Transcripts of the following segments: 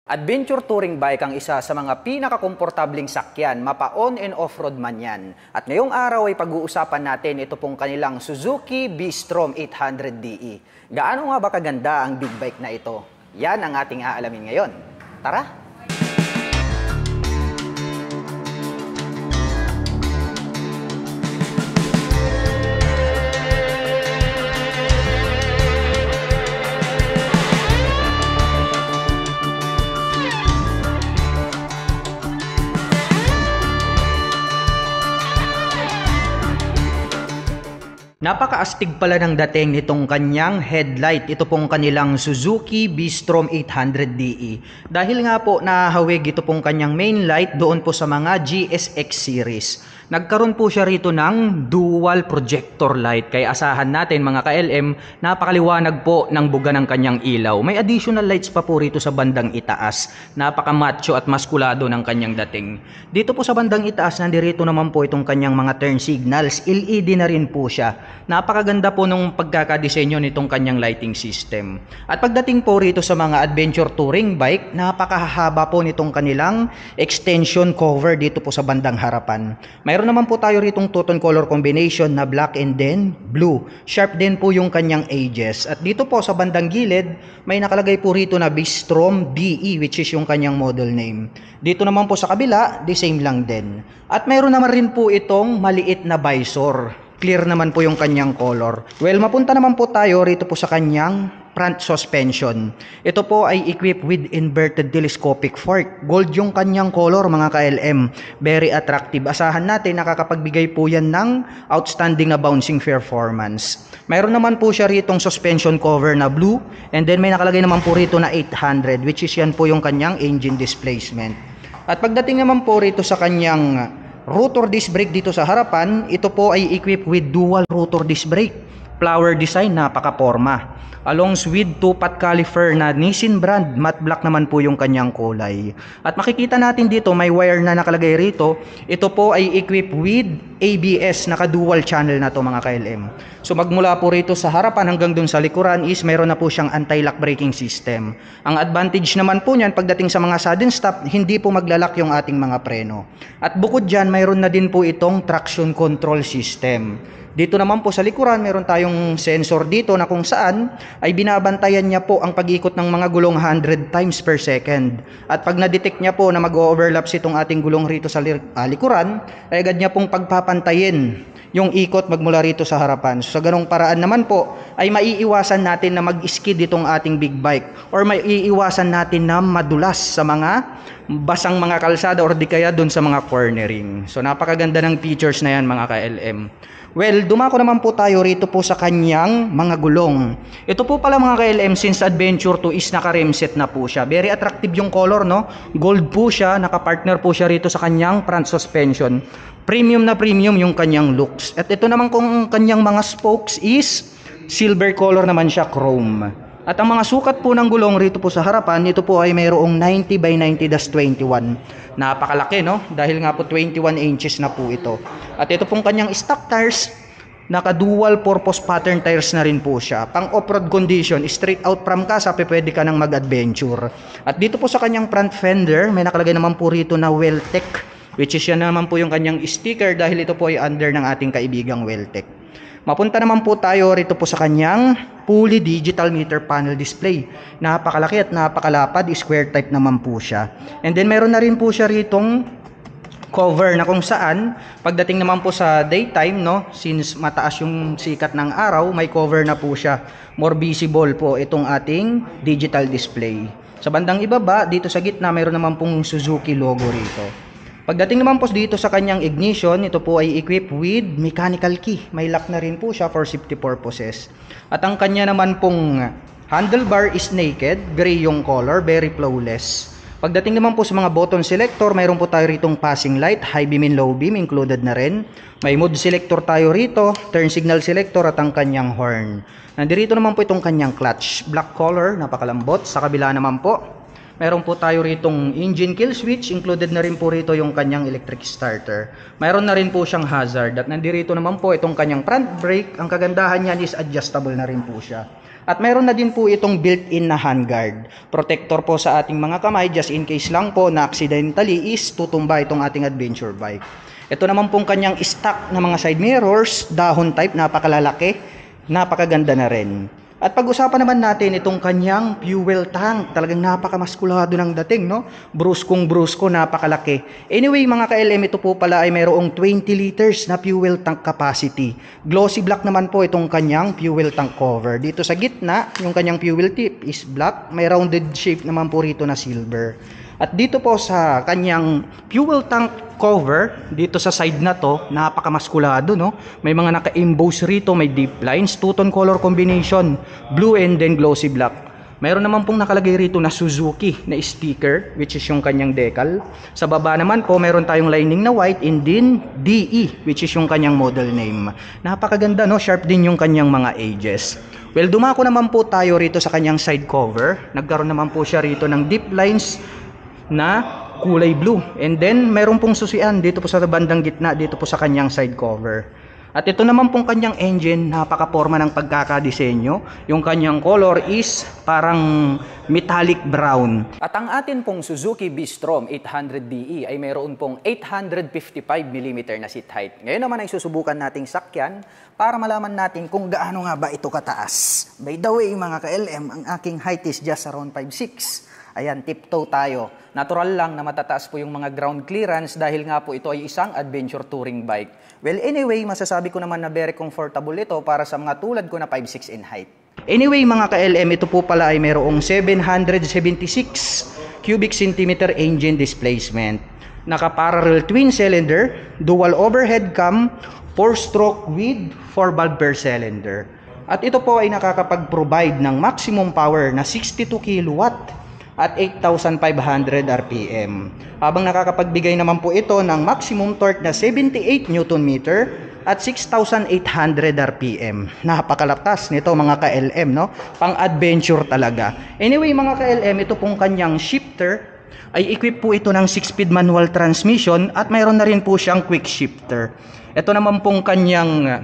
Adventure touring bike ang isa sa mga pinakakomportabling sakyan, mapa-on and off-road man yan. At ngayong araw ay pag-uusapan natin ito pong kanilang Suzuki B-Strom 800DE. Gaano nga ba kaganda ang big bike na ito? Yan ang ating aalamin ngayon. Tara! Napakaastig pala ng dating nitong kanyang headlight. Ito pong kanilang Suzuki B-Strom 800DE. Dahil nga po nahahawig ito pong kanyang main light doon po sa mga GSX series. Nagkaroon po siya rito ng dual projector light. Kaya asahan natin mga ka-LM, napakaliwanag po ng buga ng kanyang ilaw. May additional lights pa po rito sa bandang itaas. Napaka-macho at maskulado ng kanyang dating. Dito po sa bandang itaas, nandirito naman po itong kanyang mga turn signals. LED na rin po siya. Napakaganda po nung pagkakadesenyo nitong kanyang lighting system. At pagdating po rito sa mga adventure touring bike, napakahaba po nitong kanilang extension cover dito po sa bandang harapan. Mayroon naman po tayo ritong two-tone color combination na black and then blue. Sharp din po yung kanyang edges. At dito po sa bandang gilid, may nakalagay po rito na B-Strom DE, which is yung kanyang model name. Dito naman po sa kabila, the same lang din. At mayroon naman rin po itong maliit na visor. Clear naman po yung kanyang color. Well, mapunta naman po tayo rito po sa kanyang front suspension. Ito po ay equipped with inverted telescopic fork. Gold yung kanyang color mga ka-LM. Very attractive. Asahan natin nakakapagbigay po yan ng outstanding na bouncing performance. Mayroon naman po siya ritong suspension cover na blue. And then may nakalagay naman po rito na 800, which is yan po yung kanyang engine displacement. At pagdating naman po rito sa kanyang rotor disc brake dito sa harapan, ito po ay equipped with dual rotor disc brake. Flower design, napaka-porma. Along with two-pot caliper na Nissin brand, matte black naman po yung kanyang kulay. At makikita natin dito, may wire na nakalagay rito. Ito po ay equipped with ABS, naka-dual channel na to mga ka-LM. So magmula po rito sa harapan hanggang dun sa likuran is mayroon na po siyang anti-lock braking system. Ang advantage naman po niyan pagdating sa mga sudden stop, hindi po maglalak yung ating mga preno. At bukod dyan, mayroon na din po itong traction control system. Dito naman po sa likuran, meron tayong sensor dito na kung saan ay binabantayan niya po ang pag-ikot ng mga gulong 100 times per second. At pag na-detect niya po na mag-overlaps itong ating gulong rito sa likuran, ay agad niya pong pagpapantayin yung ikot magmula rito sa harapan. So, sa ganong paraan naman po, ay maiiwasan natin na mag-skid itong ating big bike or maiiwasan natin na madulas sa mga basang mga kalsada or di kaya dun sa mga cornering. So, napakaganda ng features na yan mga ka-LM. Well, dumako naman po tayo rito po sa kanyang mga gulong. Ito po pala mga ka-LM, since Adventure 2 is naka-rim set na po siya. Very attractive yung color, no? Gold po siya, naka-partner po siya rito sa kanyang front suspension. Premium na premium yung kanyang looks. At ito naman kung kanyang mga spokes is silver color naman siya, chrome. At ang mga sukat po ng gulong rito po sa harapan, ito po ay mayroong 90 by 90-21. Napakalaki, no? Dahil nga po 21 inches na po ito. At ito pong kanyang stock tires, naka-dual purpose pattern tires na rin po siya. Pang off-road condition, straight out from casa, pwede ka nang mag-adventure. At dito po sa kanyang front fender, may nakalagay naman po rito na Welltec, which is yan naman po yung kanyang sticker dahil ito po ay under ng ating kaibigang Welltec. Mapunta naman po tayo rito po sa kanyang fully digital meter panel display. Napakalaki at napakalapad, square type naman po siya. And then meron na rin po siya ritong cover na kung saan pagdating naman po sa daytime, no, since mataas yung sikat ng araw, may cover na po siya. More visible po itong ating digital display. Sa bandang ibaba, dito sa gitna, mayroon naman pong Suzuki logo rito. Pagdating naman po dito sa kanyang ignition, ito po ay equipped with mechanical key. May lock na rin po siya for safety purposes. At ang kanya naman pong handlebar is naked, gray yung color, very flawless. Pagdating naman po sa mga button selector, mayroon po tayo ritong passing light, high beam and low beam included na rin. May mode selector tayo rito, turn signal selector at ang kanyang horn. Nandirito naman po itong kanyang clutch, black color, napakalambot. Sa kabila naman po, Meron po tayo ritong engine kill switch, included na rin po rito yung kanyang electric starter. Mayroon na rin po siyang hazard at nandirito naman po itong kanyang front brake. Ang kagandahan niyan is adjustable na rin po siya. At mayroon na din po itong built-in na handguard. Protector po sa ating mga kamay just in case lang po na accidentally is tutumba itong ating adventure bike. Ito naman pong kanyang stock na mga side mirrors, dahon type, napakalalaki, napakaganda na rin. At pag-usapan naman natin itong kanyang fuel tank. Talagang napakamaskulado ng dating, no? Bruskong-brusko, napakalaki. Anyway, mga ka-LM, ito po pala ay mayroong 20 liters na fuel tank capacity. Glossy black naman po itong kanyang fuel tank cover. Dito sa gitna, yung kanyang fuel tip is black. May rounded shape naman po rito na silver. At dito po sa kanyang fuel tank cover, dito sa side na to, napakamaskulado, no? May mga naka-emboss rito, may deep lines, two-tone color combination, blue and then glossy black. Mayroon naman pong nakalagay rito na Suzuki na sticker, which is yung kanyang decal. Sa baba naman po, mayroon tayong lining na white and then DE, which is yung kanyang model name. Napakaganda, no? Sharp din yung kanyang mga edges. Well, dumako naman po tayo rito sa kanyang side cover. Nagkaroon naman po siya rito ng deep lines na kulay blue. And then, meron pong susian dito po sa bandang gitna, dito po sa kanyang side cover. At ito naman pong kanyang engine, napaka-forma ng pagkakadisenyo. Yung kanyang color is parang metallic brown. At ang atin pong Suzuki B-Strom 800DE ay mayroon pong 855mm na seat height. Ngayon naman ay susubukan nating sakyan para malaman natin kung gaano nga ba ito kataas. By the way, mga ka-LM, ang aking height is just around 5'6". Ayan, tiptoe tayo. Natural lang na matataas po yung mga ground clearance dahil nga po ito ay isang adventure touring bike. Well, anyway, masasabi ko naman na very comfortable ito para sa mga tulad ko na 5'6" in height. Anyway, mga ka-LM, ito po pala ay mayroong 776 cubic centimeter engine displacement. Naka-parallel twin cylinder, dual overhead cam, 4-stroke with 4 valve per cylinder. At ito po ay nakakapag-provide ng maximum power na 62 kilowatt at 8,500 RPM. Habang nakakapagbigay naman po ito ng maximum torque na 78 Nm at 6,800 RPM. Napakalakas nito, mga ka-LM, no? Pang-adventure talaga. Anyway, mga ka-LM, ito pong kanyang shifter ay equip po ito ng 6-speed manual transmission at mayroon na rin po siyang quick shifter. Ito naman pong kanyang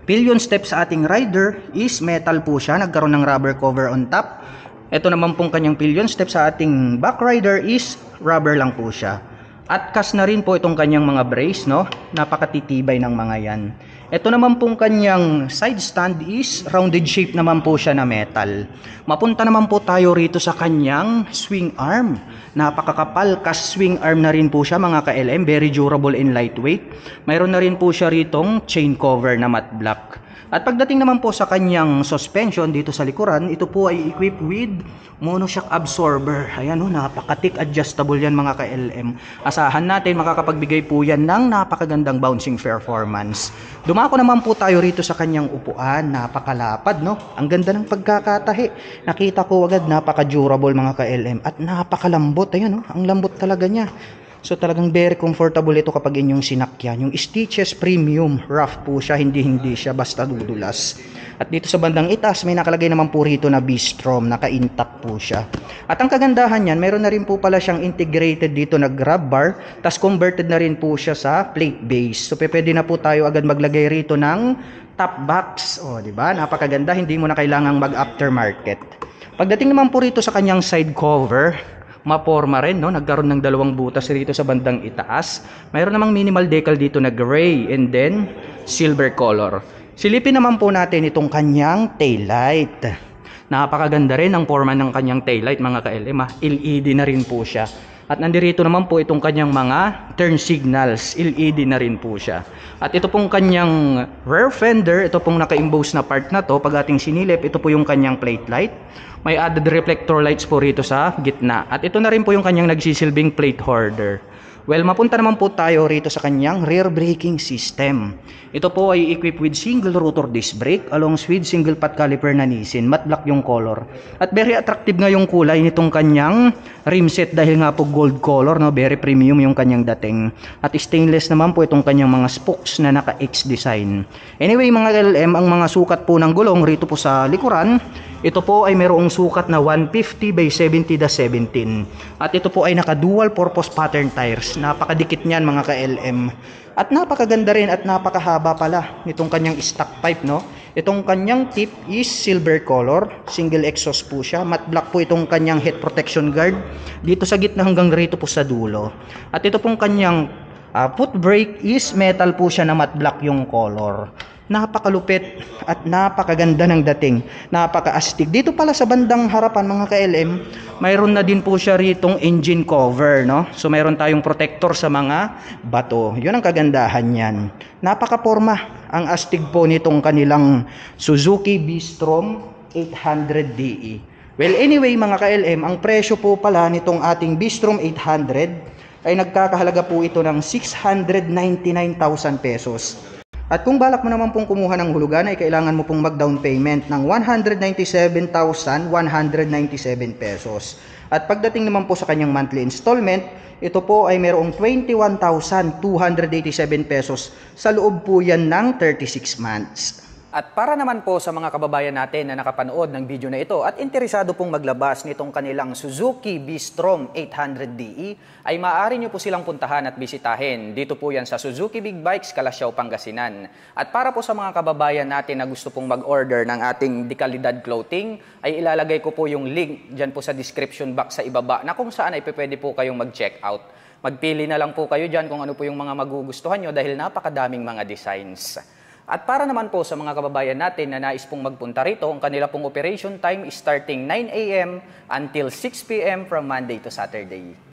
pillion step sa ating rider is metal po siya. Nagkaroon ng rubber cover on top. Ito naman pong kanyang pillion step sa ating back rider is rubber lang po siya. At cast na rin po itong kanyang mga brace, no? Napakatitibay ng mga yan. Ito naman pong kanyang side stand is rounded shape naman po siya na metal. Mapunta naman po tayo rito sa kanyang swing arm. Napakakapal, cast swing arm na rin po siya, mga ka-LM. Very durable and lightweight. Mayroon na rin po siya ritong chain cover na matte black. At pagdating naman po sa kanyang suspension dito sa likuran, ito po ay equipped with monoshock absorber. Ayan, napakatik adjustable yan, mga ka-LM. Asahan natin makakapagbigay po yan ng napakagandang bouncing performance. Dumako naman po tayo rito sa kanyang upuan. Napakalapad, no? Ang ganda ng pagkakatahi. Nakita ko agad, napaka-durable, mga ka-LM. At napakalambot. Ayan, no? Ang lambot talaga niya. So talagang very comfortable ito kapag inyong sinakyan. Yung stitches premium, rough po siya, hindi siya basta dudulas. At dito sa bandang itaas, may nakalagay naman po rito na B-Strom, naka-intact po siya. At ang kagandahan niyan, meron na rin po pala siyang integrated dito na grab bar, tas converted na rin po siya sa plate base. So pwede na po tayo agad maglagay rito ng top box. O, di ba? Napakaganda, hindi mo na kailangang mag-aftermarket. Pagdating naman po rito sa kanyang side cover, maporma rin, no? Nagkaroon ng dalawang butas rito sa bandang itaas. Mayroon namang minimal decal dito na gray and then silver color. Silipin naman po natin itong kanyang taillight. Napakaganda rin ang forma ng kanyang taillight, mga ka-LM. LED na rin po siya. At nandirito naman po itong kanyang mga turn signals. LED na rin po siya. At ito pong kanyang rear fender, ito pong naka-emboss na part na to, pag ating sinilip, ito po yung kanyang plate light. May added reflector lights po rito sa gitna. At ito na rin po yung kanyang nagsisilbing plate holder. Well, mapunta naman po tayo rito sa kanyang rear braking system. Ito po ay equipped with single rotor disc brake along with single pot caliper na Nissin. Matte black yung color. At very attractive nga yung kulay nitong kanyang rim set dahil nga po gold color, no? Very premium yung kanyang dating. At stainless naman po itong kanyang mga spokes na naka-X design. Anyway, mga LM, ang mga sukat po ng gulong rito po sa likuran Ito po ay mayroong sukat na 150 by 70-17. At ito po ay naka-dual purpose pattern tires. Napakadikit niyan mga ka-LM. At napakaganda rin at napakahaba pala nitong kanyang stock pipe, no? Itong kanyang tip is silver color. Single exhaust po siya. Matte black po itong kanyang head protection guard. Dito sa gitna hanggang rito po sa dulo. At ito pong kanyang foot brake is metal po siya na matte black yung color. Napakalupit at napakaganda ng dating. Napaka-astig. Dito pala sa bandang harapan mga ka-LM, mayroon na din po siya ritong engine cover, no? So mayroon tayong protector sa mga bato. 'Yun ang kagandahan niyan. Napaka-porma ang astig po nitong kanilang Suzuki B-Strom 800DE. Well, anyway mga ka-LM, ang presyo po pala nitong ating B-Strom 800 ay nagkakahalaga po ito ng 699,000 pesos. At kung balak mo naman pong kumuha ng hulugan ay kailangan mo pong mag-down payment ng 197,197 pesos. At pagdating naman po sa kanyang monthly installment, ito po ay mayroong 21,287 pesos. Sa loob po yan ng 36 months. At para naman po sa mga kababayan natin na nakapanood ng video na ito at interesado pong maglabas nitong kanilang Suzuki B-Strom 800DE, ay maaari nyo po silang puntahan at bisitahin. Dito po yan sa Suzuki Big Bikes, Calasiao, Pangasinan. At para po sa mga kababayan natin na gusto pong mag-order ng ating dekalidad clothing, ay ilalagay ko po yung link dyan po sa description box sa ibaba na kung saan ay pwede po kayong mag-check out. Magpili na lang po kayo dyan kung ano po yung mga magugustuhan nyo dahil napakadaming mga designs. At para naman po sa mga kababayan natin na nais pong magpunta rito, ang kanila pong operation time is starting 9 AM until 6 PM from Monday to Saturday.